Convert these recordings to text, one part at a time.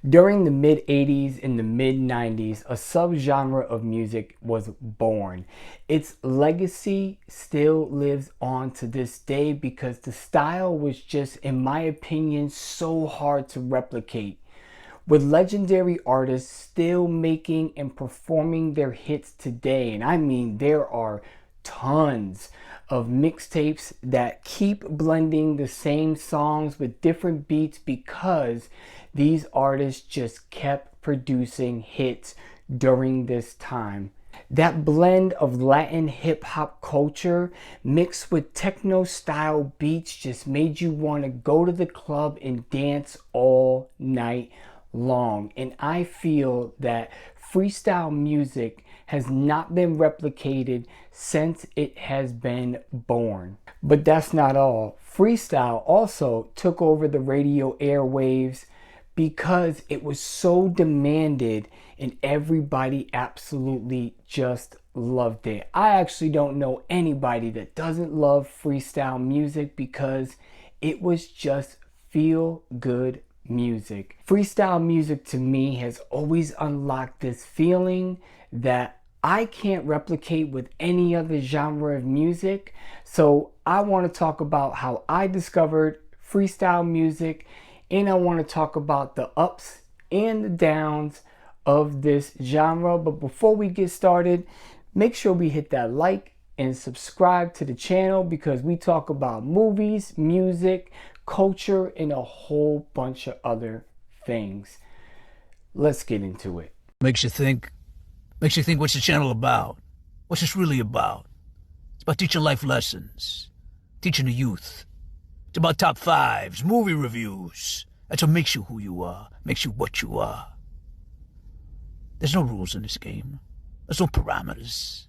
During the mid 80s and the mid 90s, a subgenre of music was born. Its legacy still lives on to this day because the style was just, in my opinion, so hard to replicate. With legendary artists still making and performing their hits today, and I mean there are tons of mixtapes that keep blending the same songs with different beats because these artists just kept producing hits during this time. That blend of Latin hip hop culture mixed with techno style beats just made you want to go to the club and dance all night long. And I feel that freestyle music has not been replicated since it has been born. But that's not all. Freestyle also took over the radio airwaves because it was so demanded and everybody absolutely just loved it. I actually don't know anybody that doesn't love freestyle music because it was just feel good music. Freestyle music to me has always unlocked this feeling that I can't replicate with any other genre of music. So I want to talk about how I discovered freestyle music, and I want to talk about the ups and the downs of this genre. But before we get started, make sure we hit that like and subscribe to the channel because we talk about movies, music, culture, and a whole bunch of other things. Let's get into it. Makes you think what's the channel about? What's this really about? It's about teaching life lessons, teaching the youth. It's about top fives, movie reviews. That's what makes you who you are, makes you what you are. There's no rules in this game. There's no parameters.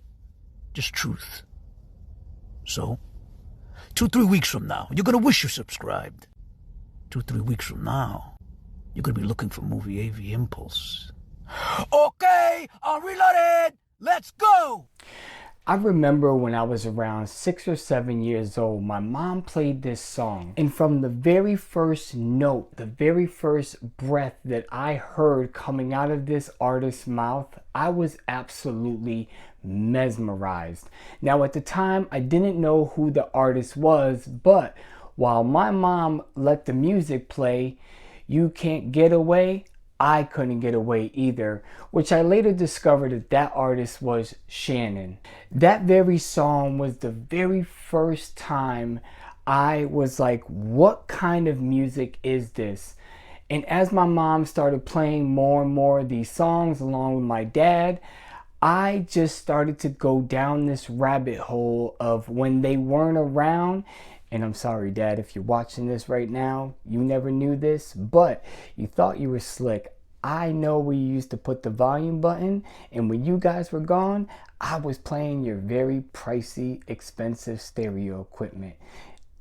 Just truth. So, 2-3 weeks from now, you're gonna wish you subscribed. 2-3 weeks from now, you're gonna be looking for Movie AV Impulse. Okay, I'm reloaded. Let's go. I remember when I was around 6 or 7 years old, my mom played this song. And from the very first note, the very first breath that I heard coming out of this artist's mouth, I was absolutely mesmerized. Now at the time, I didn't know who the artist was, but while my mom let the music play, You Can't Get Away, I couldn't get away either, which I later discovered that artist was Shannon. That very song was the very first time I was like, what kind of music is this? And as my mom started playing more and more of these songs along with my dad, I just started to go down this rabbit hole of when they weren't around. And I'm sorry, Dad, if you're watching this right now, you never knew this, but you thought you were slick. I know we used to put the volume button, and when you guys were gone, I was playing your very pricey, expensive stereo equipment.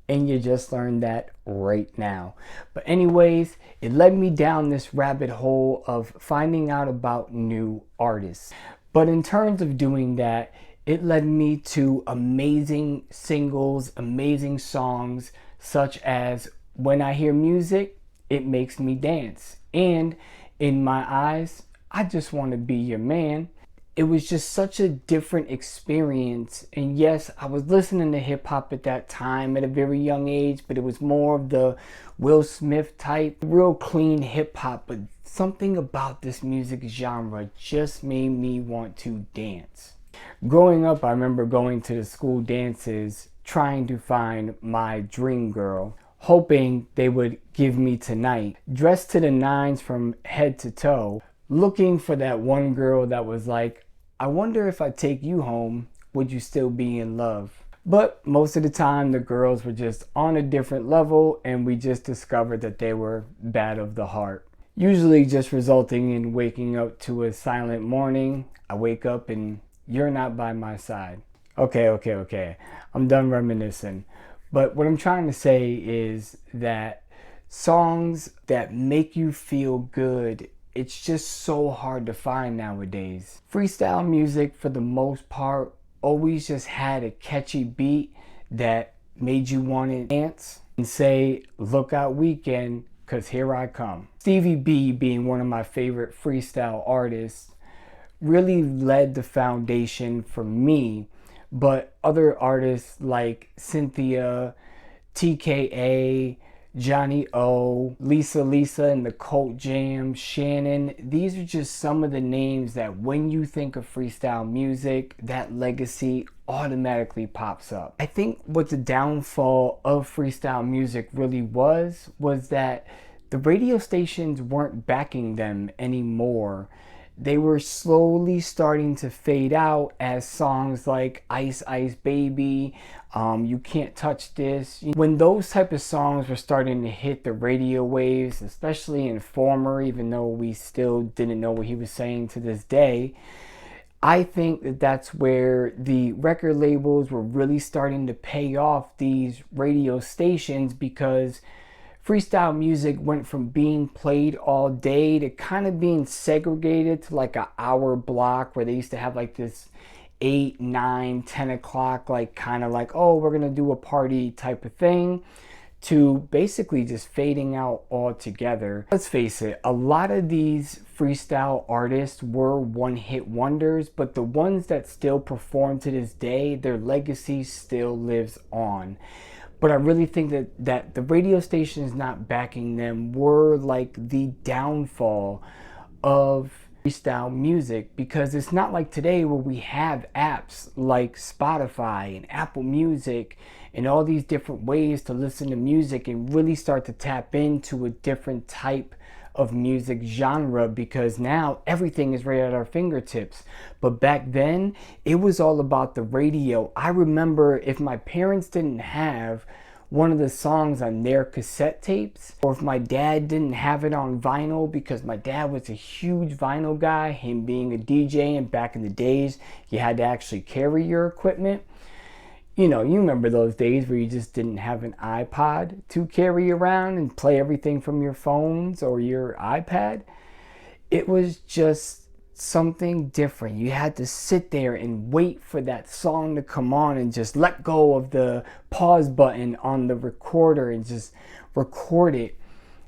And you just learned that right now. But anyways, it led me down this rabbit hole of finding out about new artists. But in terms of doing that, it led me to amazing singles, amazing songs, such as When I Hear Music, It Makes Me Dance. And In My Eyes, I Just Want to Be Your Man. It was just such a different experience. And yes, I was listening to hip hop at that time at a very young age, but it was more of the Will Smith type, real clean hip hop. But something about this music genre just made me want to dance. Growing up, I remember going to the school dances, trying to find my dream girl, hoping they would give me tonight, dressed to the nines from head to toe, looking for that one girl that was like, I wonder if I take you home, would you still be in love? But most of the time, the girls were just on a different level, and we just discovered that they were bad of the heart. Usually just resulting in waking up to a silent morning. I wake up and you're not by my side. Okay. I'm done reminiscing. But what I'm trying to say is that songs that make you feel good, it's just so hard to find nowadays. Freestyle music, for the most part, always just had a catchy beat that made you want to dance and say, look out weekend, because here I come. Stevie B, being one of my favorite freestyle artists, really led the foundation for me, but other artists like Cynthia, TKA, Johnny O, Lisa and the Cult Jam, Shannon. These are just some of the names that when you think of freestyle music, that legacy automatically pops up. I think what the downfall of freestyle music really was that the radio stations weren't backing them anymore. They were slowly starting to fade out as songs like Ice Ice Baby, You Can't Touch This. When those type of songs were starting to hit the radio waves, especially Informer, even though we still didn't know what he was saying to this day, I think that that's where the record labels were really starting to pay off these radio stations, because freestyle music went from being played all day to kind of being segregated to like an hour block, where they used to have like this 8, 9, 10 o'clock, like kind of like, oh, we're going to do a party type of thing, to basically just fading out altogether. Let's face it, a lot of these freestyle artists were one-hit wonders, but the ones that still perform to this day, their legacy still lives on. But I really think that the radio stations not backing them were like the downfall of freestyle music, because it's not like today where we have apps like Spotify and Apple Music and all these different ways to listen to music and really start to tap into a different type of music genre, because now everything is right at our fingertips. But back then, it was all about the radio. I remember if my parents didn't have one of the songs on their cassette tapes, or if my dad didn't have it on vinyl, because my dad was a huge vinyl guy, him being a DJ, and back in the days, you had to actually carry your equipment. You know, you remember those days where you just didn't have an iPod to carry around and play everything from your phones or your iPad. It was just something different. You had to sit there and wait for that song to come on and just let go of the pause button on the recorder and just record it.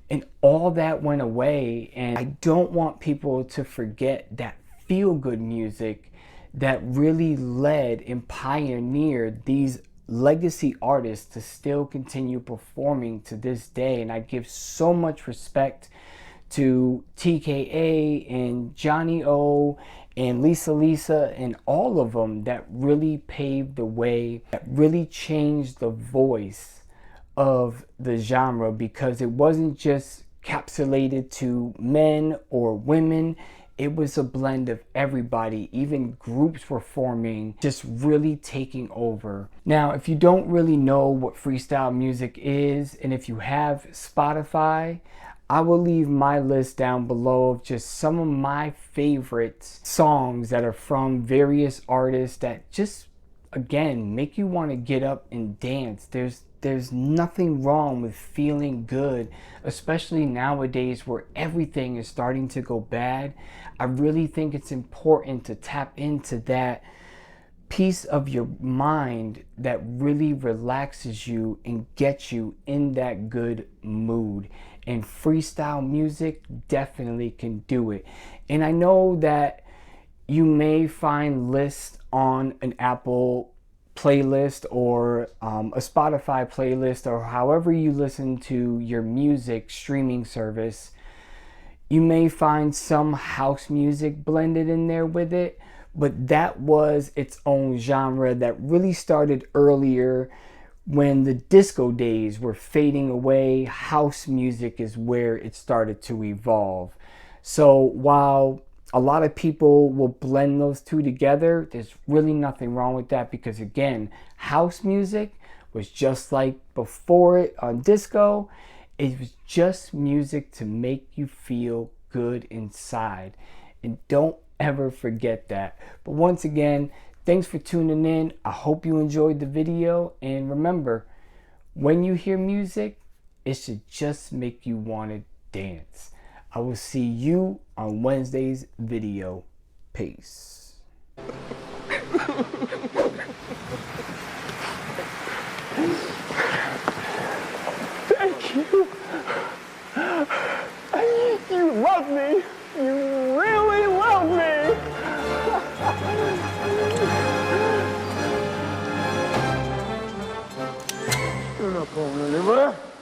And all that went away. And I don't want people to forget that feel-good music that really led and pioneered these legacy artists to still continue performing to this day. And I give so much respect to TKA and Johnny O and Lisa and all of them that really paved the way, that really changed the voice of the genre, because it wasn't just capsulated to men or women. It was a blend of everybody. Even groups were forming, just really taking over. Now, if you don't really know what freestyle music is, and if you have Spotify, I will leave my list down below of just some of my favorite songs that are from various artists that just, again, make you want to get up and dance. There's nothing wrong with feeling good, especially nowadays where everything is starting to go bad. I really think it's important to tap into that piece of your mind that really relaxes you and gets you in that good mood. And freestyle music definitely can do it. And I know that you may find lists on an Apple playlist or a Spotify playlist, or however you listen to your music streaming service. You may find some house music blended in there with it, but that was its own genre that really started earlier. When the disco days were fading away, house music is where it started to evolve. So while a lot of people will blend those two together, there's really nothing wrong with that, because again, house music was just like before it on disco. It was just music to make you feel good inside. And don't ever forget that. But once again, thanks for tuning in. I hope you enjoyed the video. And remember, when you hear music, it should just make you want to dance. I will see you on Wednesday's video. Peace. Thank you. love me. You really love me. You're not going anywhere.